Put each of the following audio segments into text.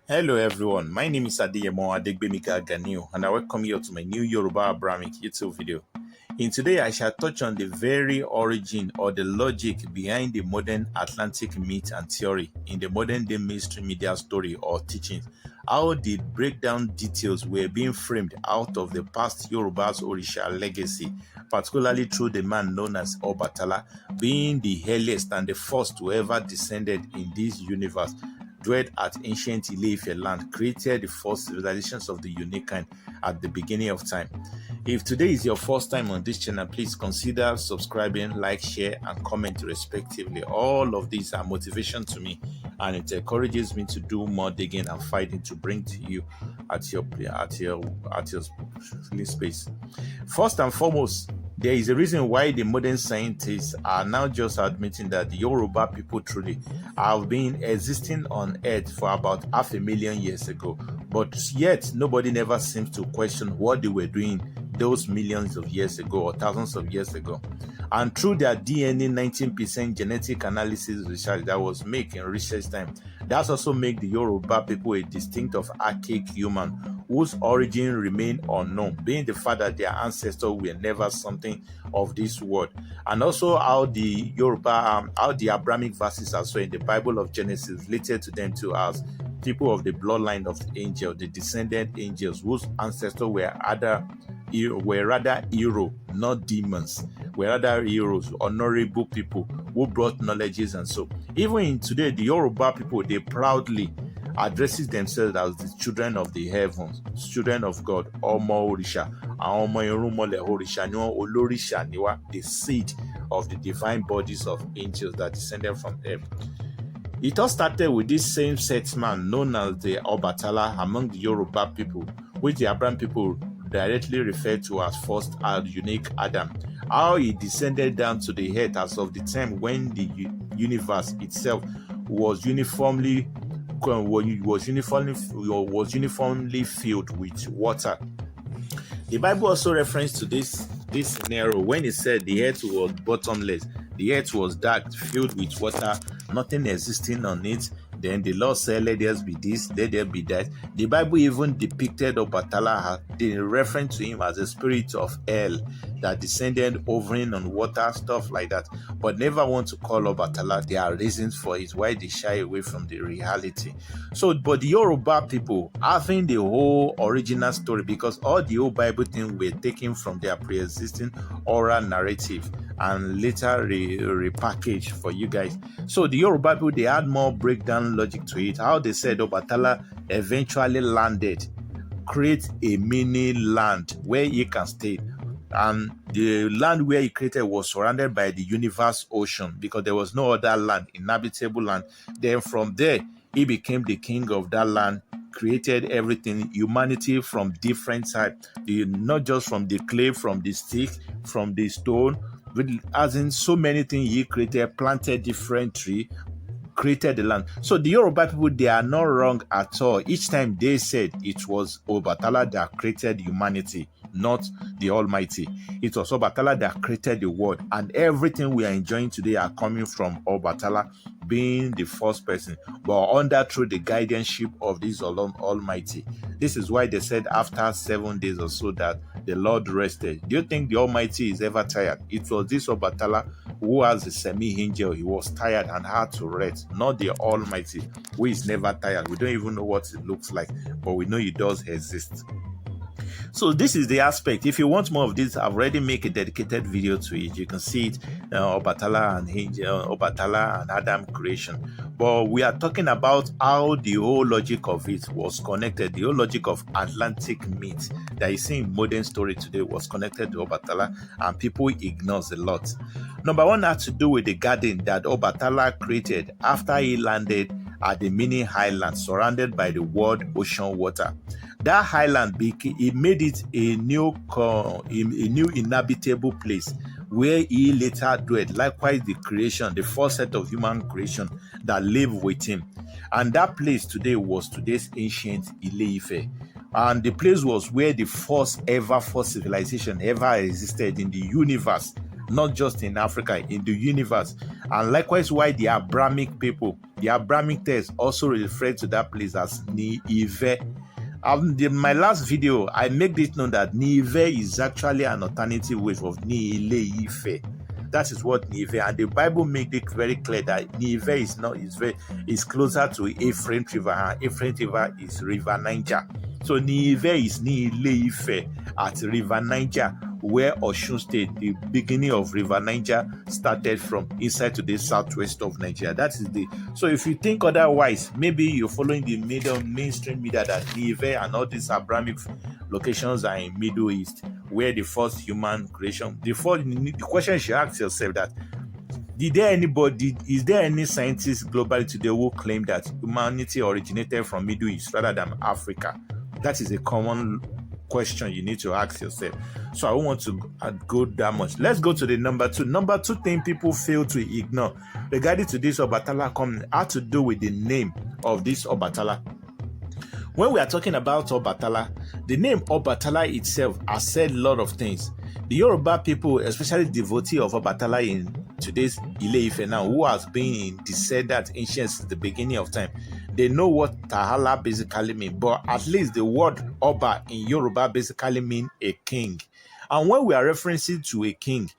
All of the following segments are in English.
Hello everyone, my name is Adeyemo Adegbemika Ganiu and I welcome you to my new Yoruba Abrahamic YouTube video. In today I shall touch on the very origin or the logic behind the modern Atlantic myth and theory in the modern day mainstream media story or teachings. How the breakdown details were being framed out of the past Yoruba's Orisha legacy, particularly through the man known as Obatala, being the earliest and the first to ever descended in this universe, dwelt at ancient Ile-Ife land, created the first civilizations of the unique kind at the beginning of time. If today is your first time on this channel, please consider subscribing, like, share, and comment respectively. All of these are motivation to me, and it encourages me to do more digging and fighting to bring to you at your space. First and foremost, there is a reason why the modern scientists are now just admitting that the Yoruba people truly have been existing on Earth for about 500,000 years ago, but yet nobody never seems to question what they were doing those millions of years ago or thousands of years ago. And through their DNA 19% genetic analysis research that was made in research time, that's also made the Yoruba people a distinct of archaic human whose origin remain unknown, being the fact that their ancestors were never something of this world. And also how the Yoruba, how the Abrahamic verses as well in the Bible of Genesis related to them too as people of the bloodline of the angel, the descended angels whose ancestors were rather hero, not demons, were rather heroes, honorable people who brought knowledges. And so even in today, the Yoruba people, they proudly addresses themselves as the children of the heavens, children of God, Omo Orisha, Omo Irumole Orisha, Olorisha Niwa, the seed of the divine bodies of angels that descended from heaven. It all started with this same set man known as the Obatala among the Yoruba people, which the Abraham people directly referred to as first unique Adam. How he descended down to the earth as of the time when the universe itself was uniformly filled with water. The Bible also referenced to this scenario when it said the earth was bottomless, the earth was dark, filled with water, nothing existing on it. Then the Lord said, let there be this, let there be that. The Bible even depicted Obatala, they referring to him as a spirit of hell that descended hovering on water, stuff like that. But never want to call Obatala. There are reasons for it, why they shy away from the reality. So, but the Yoruba people having the whole original story, because all the old Bible things were taken from their pre-existing oral narrative and later repackaged for you guys. So the Yoruba people, they had more breakdown logic to it. How they said Obatala eventually landed, create a mini land where he can stay. And the land where he created was surrounded by the universe ocean because there was no other land, inhabitable land. Then from there, he became the king of that land, created everything, humanity from different sides, not just from the clay, from the stick, from the stone, as in so many things he created, planted different tree, created the land. So the Yoruba people, they are not wrong at all. Each time they said it was Obatala that created humanity, not the Almighty. It was Obatala that created the world, and everything we are enjoying today are coming from Obatala being the first person, but under through the guardianship of this Almighty. This is why they said after 7 days or so that the Lord rested. Do you think the Almighty is ever tired? It was this Obatala who has a semi-angel. He was tired and had to rest, not the Almighty, who is never tired. We don't even know what it looks like, but we know he does exist. So this is the aspect. If you want more of this, I've already made a dedicated video to it. You can see it, Obatala and Angel, Obatala and Adam creation. But we are talking about how the whole logic of it was connected. The whole logic of Atlantic myth that you see in modern story today was connected to Obatala, and people ignores a lot. Number one had to do with the garden that Obatala created after he landed at the mini island surrounded by the world ocean water. That island, it made it a new inhabitable place where he later dwelt. Likewise, the creation, the first set of human creation that lived with him. And that place today was today's ancient Ile-Ife. And the place was where the first civilization ever existed in the universe not just in Africa, in the universe. And likewise, why the Abrahamic people, the Abrahamic text also refer to that place as Ile-Ife. In my last video, I make this known that Ile-Ife is actually an alternative way of Ile-Ife. That is what Ile-Ife, and the Bible made it very clear that Ile-Ife is closer to Euphrates River, and Euphrates River is River Niger. So Ile-Ife is Ile-Ife at River Niger, where Osun State, the beginning of River Niger, started from, inside to the southwest of Nigeria. That is the. So if you think otherwise, maybe you're following the mainstream media that Ile-Ife and all these Abrahamic locations are in Middle East, where the first human creation. The question you should ask yourself that: is there any scientist globally today who claim that humanity originated from Middle East rather than Africa? That is a common question you need to ask yourself. So I don't want to go that much. Let's go to the number two. Number two thing people fail to ignore regarding to this Obatala coming had to do with the name of this Obatala. When we are talking about Obatala, the name Obatala itself has said a lot of things. The Yoruba people, especially devotee of Obatala in today's Ile-Ife now, who has been in the descendant ancient since the beginning of time, they know what Tahala basically means. But at least the word Oba in Yoruba basically means a king. And when we are referencing to a king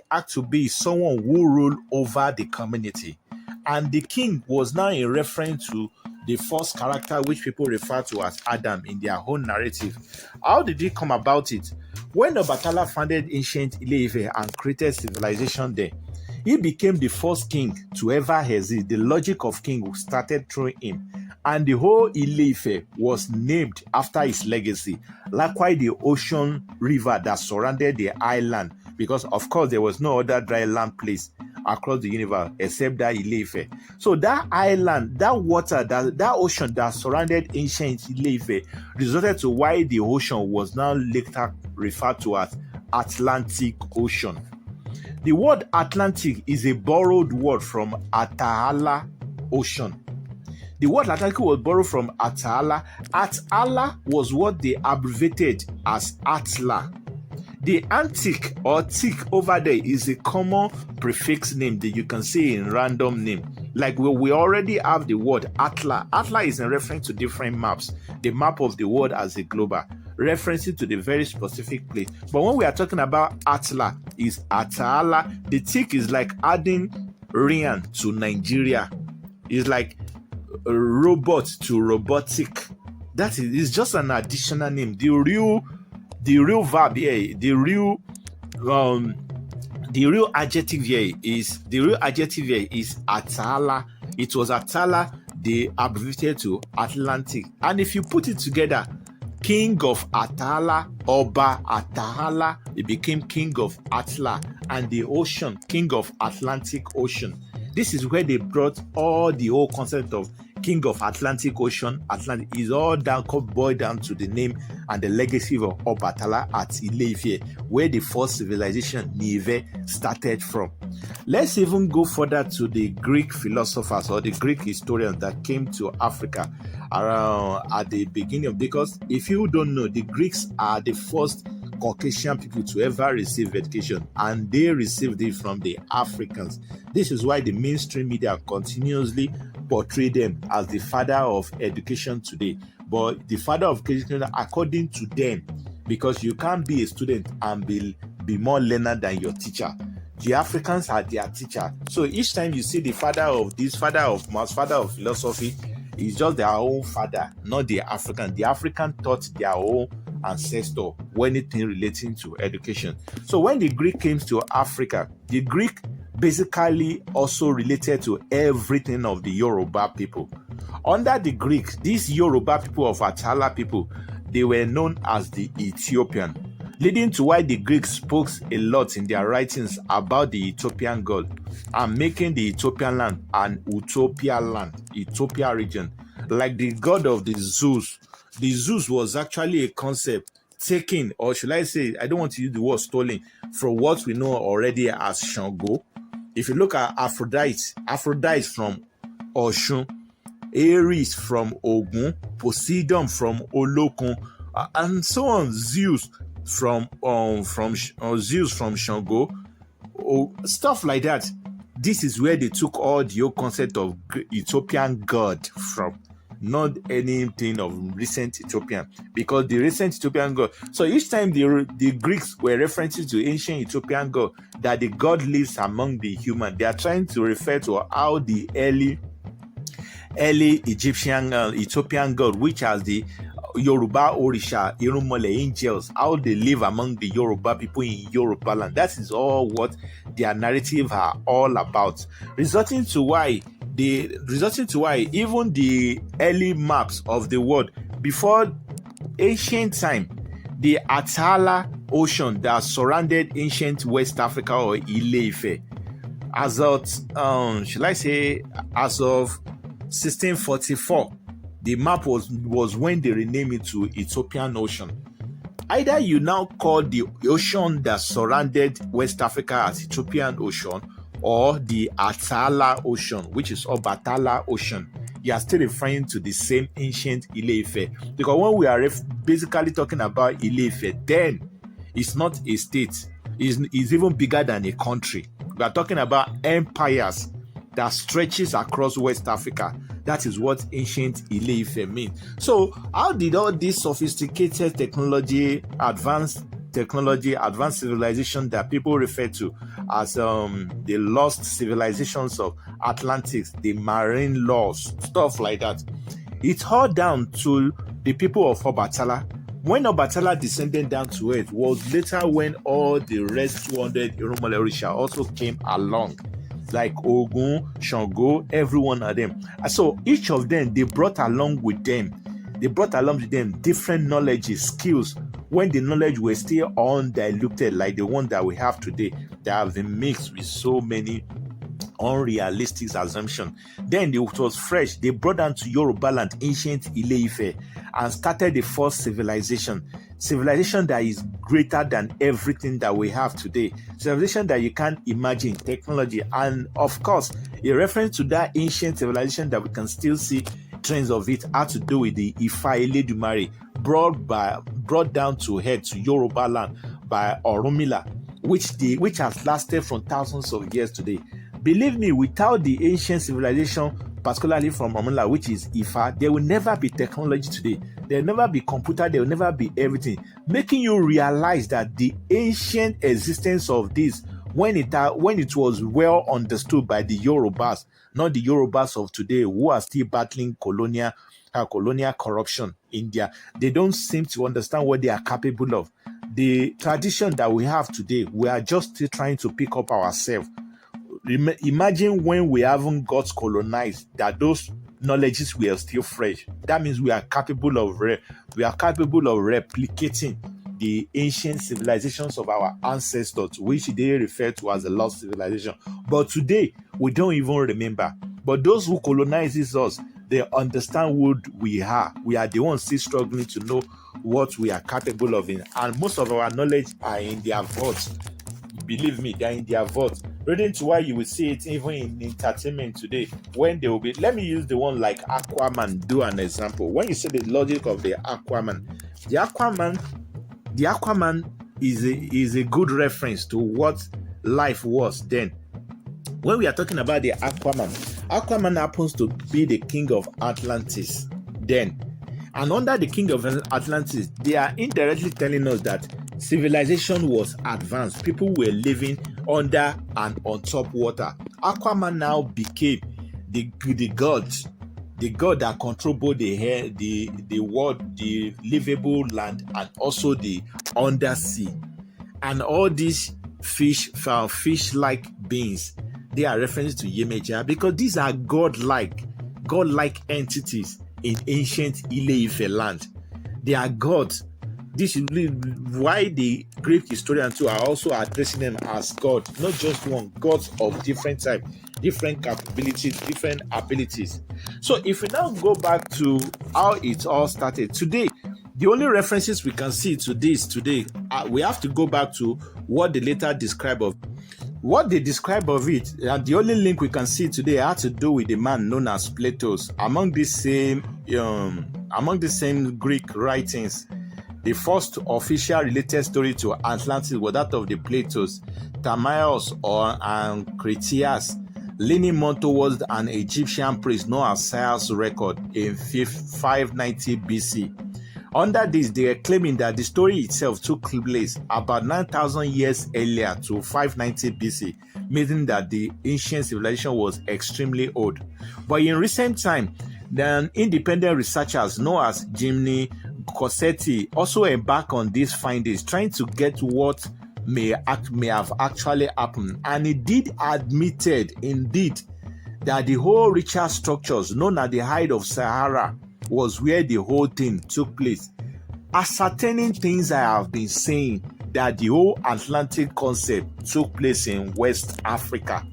had to be someone who ruled over the community. And the king was now in reference to the first character which people refer to as Adam in their own narrative. How did it come about it? When Obatala founded ancient Ile-Ife and created civilization there, he became the first king to ever exist. The logic of king started through him. And the whole Ile-Ife was named after his legacy. Likewise, the ocean river that surrounded the island, because of course there was no other dry land place across the universe except that Ile-Ife. So that island, that water, that ocean that surrounded ancient Ile-Ife resulted to why the ocean was now later referred to as Atlantic Ocean. The word Atlantic is a borrowed word from Atala Ocean. The word Atlantic was borrowed from Atala. Atala was what they abbreviated as Atla. The antic or tick over there is a common prefix name that you can see in random name. Like we already have the word Atla. Atla is in reference to different maps. The map of the world as a global, referencing to the very specific place. But when we are talking about Atla, is Atala. The tick is like adding Rian to Nigeria. It's like a robot to robotic. That is, it's just an additional name. The real verb here, the real adjective here is Atala. It was Atala, they abbreviated to Atlantic. And if you put it together, King of Atala, Oba Atala, it became King of Atla, and the ocean, King of Atlantic Ocean. This is where they brought all the whole concept of King of Atlantic Ocean. Atlantic is all down, boiled down to the name and the legacy of Obatala at Ile-Ife, where the first civilization, Ile-Ife, started from. Let's even go further to the Greek philosophers or the Greek historians that came to Africa around at the beginning, because if you don't know, the Greeks are the first Caucasian people to ever receive education, and they received it from the Africans. This is why the mainstream media continuously portray them as the father of education today. But the father of education according to them, because you can't be a student and be more learned than your teacher. The Africans are their teacher. So each time you see the father of this, father of maths, father of philosophy, it's just their own father, not the African. The African taught their own ancestor when anything relating to education. So when the Greek came to Africa, the Greek basically also related to everything of the Yoruba people. Under the Greek, these Yoruba people of Atala people, they were known as the Ethiopian, leading to why the Greeks spoke a lot in their writings about the Ethiopian god and making the Ethiopian land an Utopia land, Ethiopia region, like the god of the Zeus. The Zeus was actually a concept taken, or should I say, I don't want to use the word stolen, from what we know already as Shango. If you look at Aphrodite from Oshun, Ares from Ogun, Poseidon from Olokun, and so on. Zeus from Shango, stuff like that. This is where they took all the old concept of Ethiopian god from, not anything of recent Ethiopian, because the recent Ethiopian god. So each time the Greeks were referencing to ancient Ethiopian god, that the god lives among the human, they are trying to refer to how the early Egyptian Ethiopian god, which has the Yoruba Orisha, Irumole angels, how they live among the Yoruba people in Yoruba land. That is all what their narrative are all about, resulting to why even the early maps of the world before ancient time, the Atala Ocean that surrounded ancient West Africa or Ile-Ife, as of as of 1644, the map was when they renamed it to Ethiopian Ocean. Either you now call the ocean that surrounded West Africa as Ethiopian Ocean, or the Atala Ocean, which is Obatala Ocean. You are still referring to the same ancient Ile-Ife. Because when we are basically talking about Ile-Ife, then it's not a state. It's even bigger than a country. We are talking about empires that stretches across West Africa. That is what ancient Ile-Ife means. So how did all this sophisticated technology, advanced civilization that people refer to as the lost civilizations of Atlantis, the marine laws, stuff like that, it's all down to the people of Obatala. When Obatala descended down to earth was later when all the rest 200 Irumole Orisha also came along, like Ogun, Shango, every one of them. So each of them, they brought along with them different knowledges, skills, when the knowledge was still undiluted, like the one that we have today, that have been mixed with so many unrealistic assumptions. Then it was fresh. They brought down to Yoruba land ancient Ile-Ife and started the first civilization that is greater than everything that we have today, civilization that you can't imagine, technology. And of course, a reference to that ancient civilization that we can still see trends of it had to do with the Ifa Eledumare brought down to head to Yoruba land by Orunmila, which has lasted from thousands of years today. Believe me, without the ancient civilization, particularly from Orunmila, which is Ifa, there will never be technology today. There will never be computer. There will never be everything. Making you realize that the ancient existence of this, when it was well understood by the Yorubas, not the Yorubas of today who are still battling colonial corruption in India, they don't seem to understand what they are capable of. The tradition that we have today, we are just still trying to pick up ourselves. Imagine when we haven't got colonized, that those knowledges were still fresh. That means we are capable of replicating the ancient civilizations of our ancestors, which they refer to as the lost civilization. But today, we don't even remember. But those who colonizes us, they understand who we are. We are the ones still struggling to know what we are capable of. And most of our knowledge are in their vaults. Believe me, they're in their vaults. Reading to why you will see it even in entertainment today, when they will be, let me use the one like Aquaman, do an example. When you see the logic of the Aquaman is a good reference to what life was then. When we are talking about the Aquaman happens to be the king of Atlantis then. And under the king of Atlantis, they are indirectly telling us that civilization was advanced. People were living under and on top water. Aquaman now became the god that controls both the air, the world, the livable land, and also the undersea. And all these fish-like beings, they are references to Yemeja, because these are godlike entities in ancient Ile-Ife land. They are gods. This is why the Greek historians too are also addressing them as God, not just one, gods of different type, different capabilities, different abilities. So if we now go back to how it all started today, the only references we can see to this today, we have to go back to what they later describe of. What they describe of it, and the only link we can see today had to do with the man known as Plato. Among the same Greek writings, The first official related story to Atlantis was that of the Platos, Timaeus and Critias, leaning more towards an Egyptian priest known as Cyrus record in 590 BC. Under this, they are claiming that the story itself took place about 9,000 years earlier to 590 BC, meaning that the ancient civilization was extremely old. But in recent time, then independent researchers known as Jimmy Cossetti also embarked on these findings, trying to get what may have actually happened. And he did admitted indeed that the whole ritual structures known as the Height of Sahara was where the whole thing took place, ascertaining things I have been saying, that the whole Atlantic concept took place in West Africa.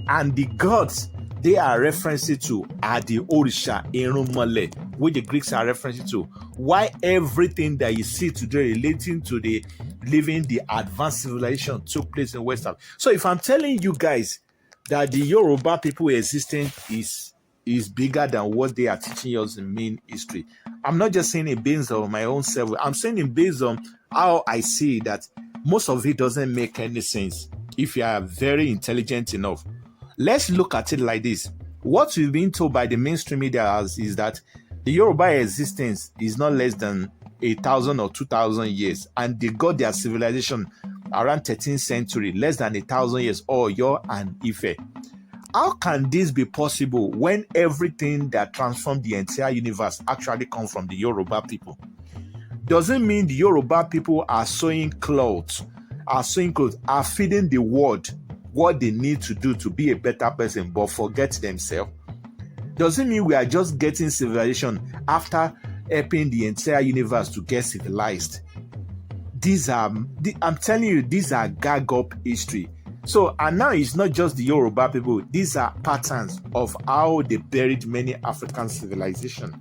And the gods they are referencing to are the Orisha Irunmole, which the Greeks are referencing to. Why everything that you see today relating to the living the advanced civilization took place in West Africa. So if I'm telling you guys that the Yoruba people existence is bigger than what they are teaching us in main history, I'm not just saying it based on my own self. I'm saying it based on how I see that most of it doesn't make any sense if you are very intelligent enough. Let's look at it like this. What we've been told by the mainstream media is that the Yoruba existence is not less than 1,000 or 2,000 years, and they got their civilization around 13th century, less than 1,000 years, Oyo and Ife. How can this be possible when everything that transformed the entire universe actually comes from the Yoruba people? Doesn't mean the Yoruba people are sewing clothes, are feeding the world what they need to do to be a better person, but forget themselves. Doesn't mean we are just getting civilization after helping the entire universe to get civilized. I'm telling you, these are gag up history. So, and now it's not just the Yoruba people, these are patterns of how they buried many African civilizations.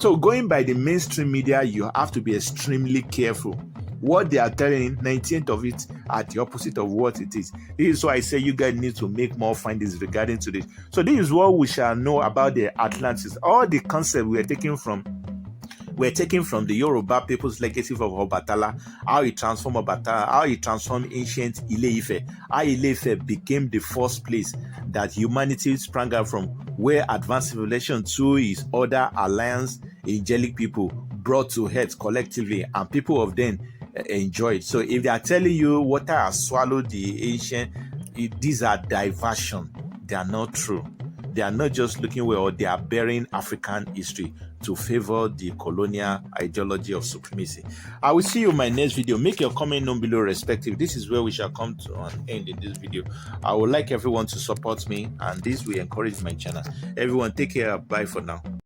So, going by the mainstream media, you have to be extremely careful. What they are telling, 98 of it are the opposite of what it is. This is why I say you guys need to make more findings regarding to this. So this is what we shall know about the Atlantis. All the concepts we're taking from the Yoruba people's legacy of Obatala, how he transformed Obatala, how he transformed ancient Ile-Ife, how Ile-Ife became the first place that humanity sprang out from, where advanced civilization through his other alliance, angelic people brought to earth collectively, and people of then enjoyed. So if they are telling you water has swallowed the ancient, these are diversion. They are not true. They are not just looking well, they are burying African history to favor the colonial ideology of supremacy. I will see you in my next video. Make your comment down below respective. This is where we shall come to an end in this video. I would like everyone to support me, and this will encourage my channel. Everyone take care. Bye for now.